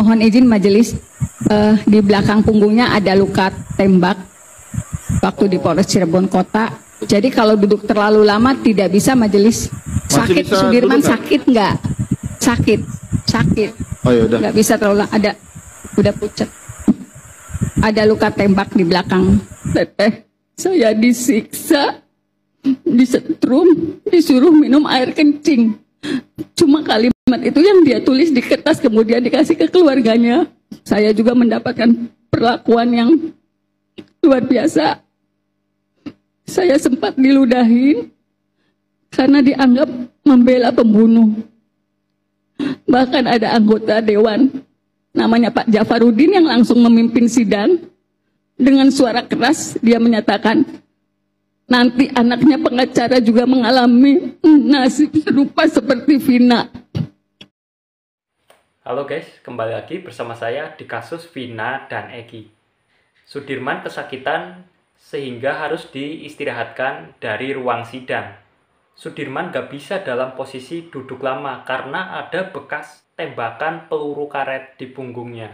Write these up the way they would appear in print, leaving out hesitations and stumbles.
Mohon izin majelis, di belakang punggungnya ada luka tembak waktu di Polres Cirebon Kota. Jadi kalau duduk terlalu lama tidak bisa majelis. Sakit Sudirman sakit nggak? Sakit. Oh ya udah. Nggak bisa terlalu lama. Ada, udah pucat. Ada luka tembak di belakang. Teteh, saya disiksa, disetrum, disuruh minum air kencing. Cuma kalimat itu yang dia tulis di kertas kemudian dikasih ke keluarganya. Saya juga mendapatkan perlakuan yang luar biasa. Saya sempat diludahin karena dianggap membela pembunuh. Bahkan ada anggota dewan namanya Pak Jafarudin yang langsung memimpin sidang. Dengan suara keras dia menyatakan, nanti anaknya pengacara juga mengalami nasib serupa seperti Vina. Halo guys, kembali lagi bersama saya di kasus Vina dan Egi. Sudirman kesakitan sehingga harus diistirahatkan dari ruang sidang. Sudirman gak bisa dalam posisi duduk lama karena ada bekas tembakan peluru karet di punggungnya.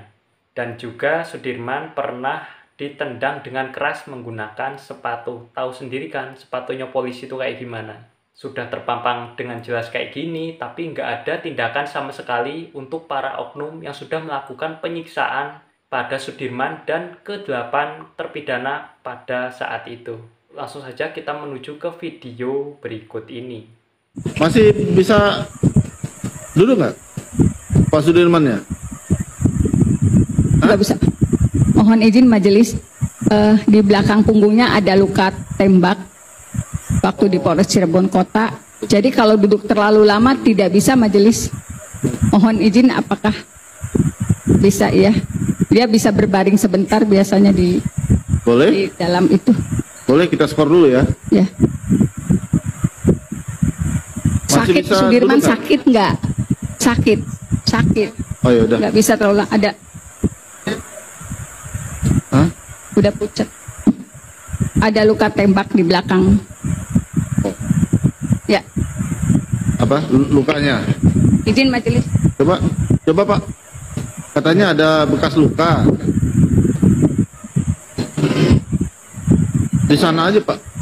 Dan juga Sudirman pernah ditendang dengan keras menggunakan sepatu. Tahu sendiri kan sepatunya polisi itu kayak gimana. Sudah terpampang dengan jelas kayak gini, tapi nggak ada tindakan sama sekali untuk para oknum yang sudah melakukan penyiksaan pada Sudirman dan ke-8 terpidana pada saat itu. Langsung saja kita menuju ke video berikut ini. Masih bisa duduk nggak Pak Sudirman ya? Nggak bisa. Mohon izin majelis, di belakang punggungnya ada luka tembak waktu di Polres Cirebon Kota. Jadi kalau duduk terlalu lama tidak bisa majelis. Mohon izin, apakah bisa ya? Dia bisa berbaring sebentar biasanya di dalam itu. Boleh, kita skor dulu ya. Ya. Sakit Sudirman sakit nggak? Sakit. Oh ya udah. Nggak bisa terlalu lama. Ada. Hah? Udah pucat. Ada luka tembak di belakang. Ya. Apa lukanya? Izin majelis. Coba Pak. Katanya ada bekas luka. Di sana aja Pak.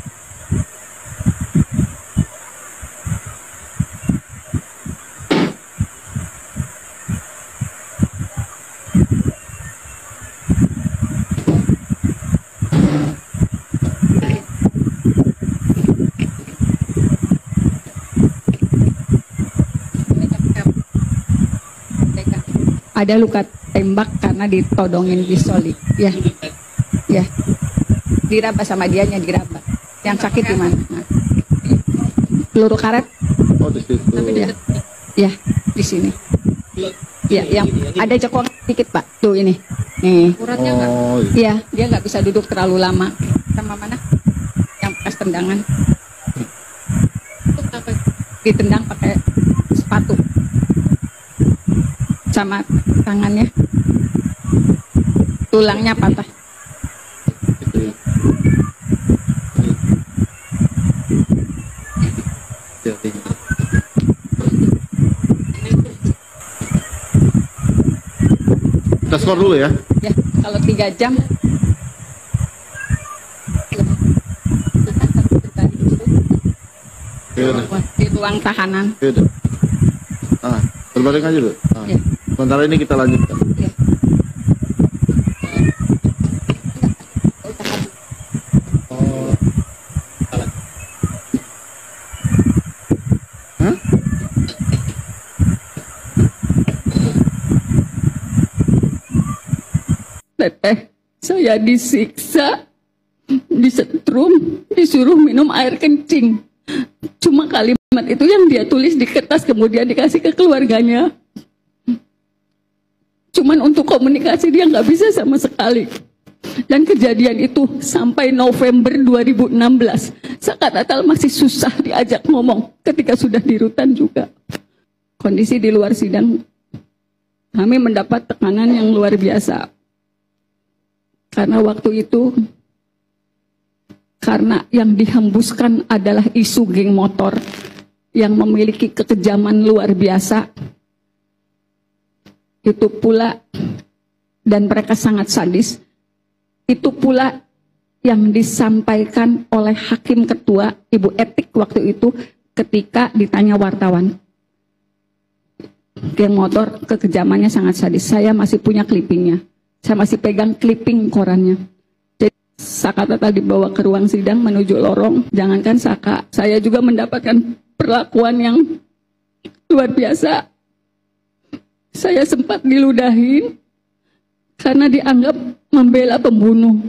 Ada luka tembak karena ditodongin pistol. Ya. Diraba sama dianya, diraba. Yang sakit di mana? Nah. Peluru karet. Oh di situ. Ya, di sini. Ya, yang ada cekok dikit Pak. Tuh ini. Nih. Oh iya. Dia nggak bisa duduk terlalu lama. Sama mana? Yang bekas tendangan. Ditendang pakai sepatu. Sama tangannya, tulangnya patah. Kita skor dulu ya. Ya, kalau 3 jam. Di ruang tahanan. Yaudah. Berbaring aja dulu. Ya. Sementara ini kita lanjutkan. Ya. Hah? Teteh, saya disiksa, disetrum, disuruh minum air kencing. Cuma kalimat itu yang dia tulis di kertas kemudian dikasih ke keluarganya. Cuman untuk komunikasi dia nggak bisa sama sekali. Dan kejadian itu sampai November 2016. Sakat Atal masih susah diajak ngomong ketika sudah di rutan juga. Kondisi di luar sidang, kami mendapat tekanan yang luar biasa. Karena waktu itu, karena yang dihembuskan adalah isu geng motor yang memiliki kekejaman luar biasa. Itu pula dan mereka sangat sadis. Itu pula yang disampaikan oleh Hakim Ketua, Ibu Etik waktu itu ketika ditanya wartawan. Geng motor kekejamannya sangat sadis. Saya masih punya clippingnya. Saya masih pegang clipping korannya. Jadi Saka Tatal dibawa ke ruang sidang menuju lorong. Jangankan Saka, saya juga mendapatkan perlakuan yang luar biasa. Saya sempat diludahin karena dianggap membela pembunuh.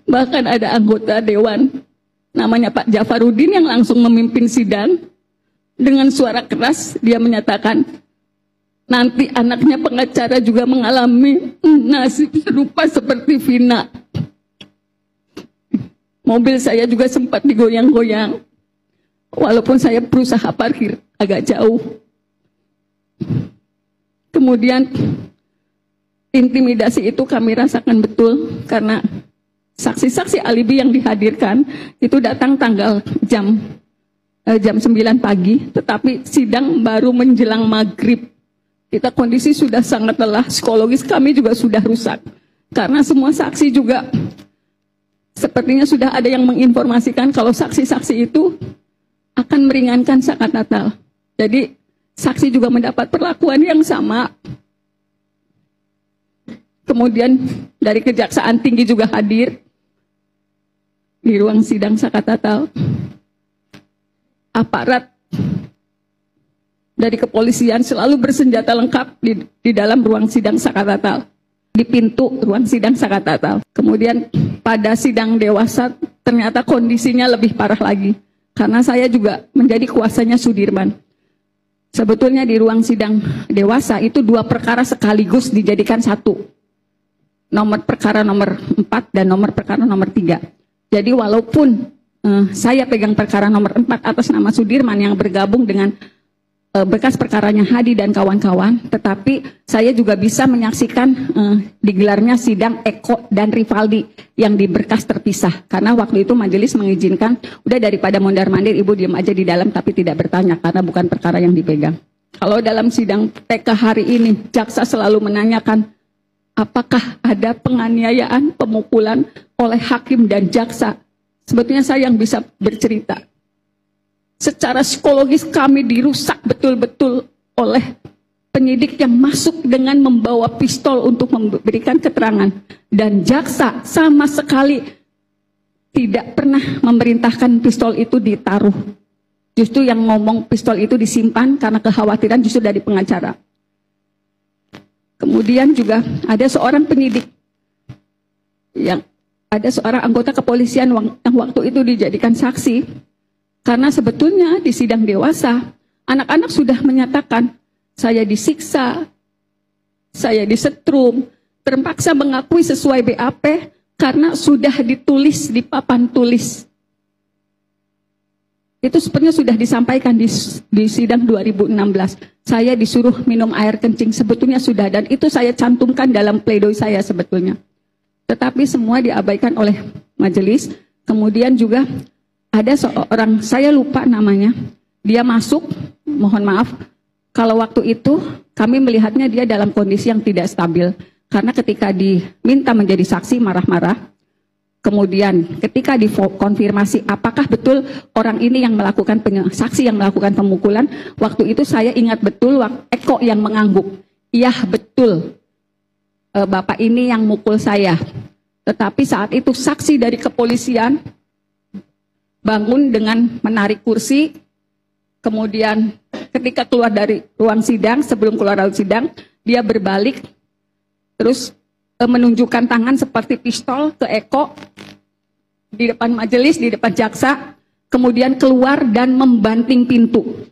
Bahkan ada anggota dewan namanya Pak Jafarudin yang langsung memimpin sidang. Dengan suara keras dia menyatakan, nanti anaknya pengacara juga mengalami nasib serupa seperti Vina. Mobil saya juga sempat digoyang-goyang, walaupun saya berusaha parkir agak jauh. Kemudian intimidasi itu kami rasakan betul karena saksi-saksi alibi yang dihadirkan itu datang tanggal jam 9 pagi, tetapi sidang baru menjelang maghrib. Kita kondisi sudah sangat lelah, psikologis kami juga sudah rusak. Karena semua saksi juga sepertinya sudah ada yang menginformasikan kalau saksi-saksi itu akan meringankan Saka Tatal. Jadi saksi juga mendapat perlakuan yang sama. Kemudian dari Kejaksaan Tinggi juga hadir di ruang sidang Saka Tatal. Aparat dari kepolisian selalu bersenjata lengkap di dalam ruang sidang Saka Tatal, di pintu ruang sidang Saka Tatal. Kemudian pada sidang dewasa ternyata kondisinya lebih parah lagi karena saya juga menjadi kuasanya Sudirman. Sebetulnya di ruang sidang dewasa itu 2 perkara sekaligus dijadikan satu. Nomor perkara nomor 4 dan nomor perkara nomor 3. Jadi walaupun saya pegang perkara nomor 4 atas nama Sudirman yang bergabung dengan bekas perkaranya Hadi dan kawan-kawan, tetapi saya juga bisa menyaksikan digelarnya sidang Eko dan Rivaldi yang di berkas terpisah. Karena waktu itu majelis mengizinkan, udah daripada mondar-mandir ibu diam aja di dalam tapi tidak bertanya karena bukan perkara yang dipegang. Kalau dalam sidang TK hari ini, jaksa selalu menanyakan apakah ada penganiayaan, pemukulan oleh hakim dan jaksa. Sebetulnya saya yang bisa bercerita. Secara psikologis kami dirusak betul-betul oleh penyidik yang masuk dengan membawa pistol untuk memberikan keterangan. Dan jaksa sama sekali tidak pernah memerintahkan pistol itu ditaruh. Justru yang ngomong pistol itu disimpan karena kekhawatiran justru dari pengacara. Kemudian juga ada seorang penyidik yang ada seorang anggota kepolisian yang waktu itu dijadikan saksi karena sebetulnya di sidang dewasa anak-anak sudah menyatakan saya disiksa, saya disetrum, terpaksa mengakui sesuai BAP karena sudah ditulis di papan tulis. Itu sebenarnya sudah disampaikan di sidang 2016. Saya disuruh minum air kencing, sebetulnya sudah, dan itu saya cantumkan dalam pledoi saya sebetulnya. Tetapi semua diabaikan oleh majelis. Kemudian juga ada seorang, saya lupa namanya, dia masuk, mohon maaf, kalau waktu itu kami melihatnya dia dalam kondisi yang tidak stabil. Karena ketika diminta menjadi saksi marah-marah, kemudian ketika dikonfirmasi apakah betul orang ini yang melakukan saksi yang melakukan pemukulan, waktu itu saya ingat betul Eko yang mengangguk. Iya betul, Bapak ini yang mukul saya. Tetapi saat itu saksi dari kepolisian bangun dengan menarik kursi. Kemudian ketika keluar dari ruang sidang, sebelum keluar dari sidang, dia berbalik. Terus menunjukkan tangan seperti pistol ke Eko di depan majelis, di depan jaksa. Kemudian keluar dan membanting pintu.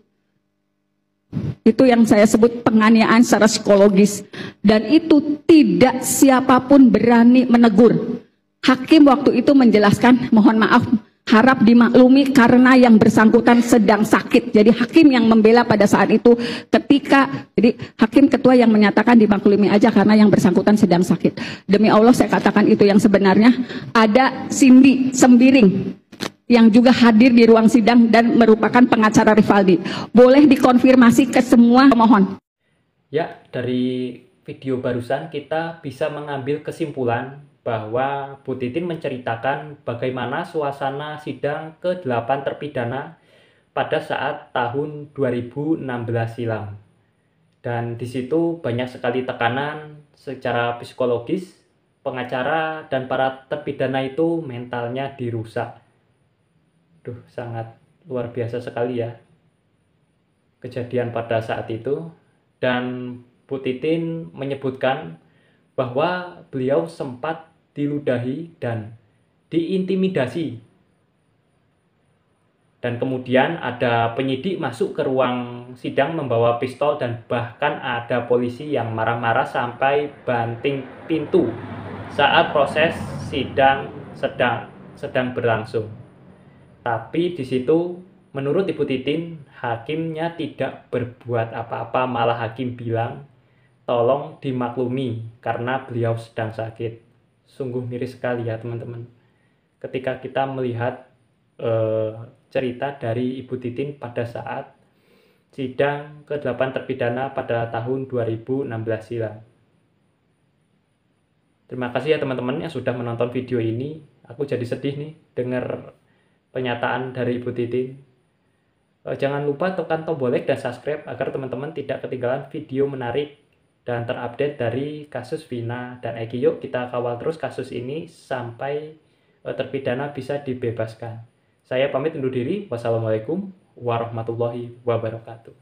Itu yang saya sebut penganiayaan secara psikologis. Dan itu tidak siapapun berani menegur. Hakim waktu itu menjelaskan, mohon maaf, harap dimaklumi karena yang bersangkutan sedang sakit. Jadi hakim yang membela pada saat itu ketika, jadi hakim ketua yang menyatakan dimaklumi aja karena yang bersangkutan sedang sakit. Demi Allah saya katakan itu yang sebenarnya. Ada Cindy Sembiring yang juga hadir di ruang sidang dan merupakan pengacara Rivaldi. Boleh dikonfirmasi ke semua pemohon. Ya, dari video barusan kita bisa mengambil kesimpulan bahwa Bu Titin menceritakan bagaimana suasana sidang ke-8 terpidana pada saat tahun 2016 silam. Dan di situ banyak sekali tekanan secara psikologis, pengacara dan para terpidana itu mentalnya dirusak. Sangat luar biasa sekali ya kejadian pada saat itu. Dan Bu Titin menyebutkan bahwa beliau sempat diludahi dan diintimidasi. Dan kemudian ada penyidik masuk ke ruang sidang membawa pistol dan bahkan ada polisi yang marah-marah sampai banting pintu saat proses sidang sedang berlangsung. Tapi di situ menurut Ibu Titin, hakimnya tidak berbuat apa-apa, malah hakim bilang, tolong dimaklumi karena beliau sedang sakit. Sungguh miris sekali ya teman-teman. Ketika kita melihat cerita dari Ibu Titin pada saat sidang ke-8 terpidana pada tahun 2016 silam. Terima kasih ya teman-teman yang sudah menonton video ini. Aku jadi sedih nih dengar pernyataan dari Ibu Titin. Jangan lupa tekan tombol like dan subscribe agar teman-teman tidak ketinggalan video menarik dan terupdate dari kasus Vina dan Eki. Yuk kita kawal terus kasus ini sampai terpidana bisa dibebaskan. Saya pamit undur diri. Wassalamualaikum warahmatullahi wabarakatuh.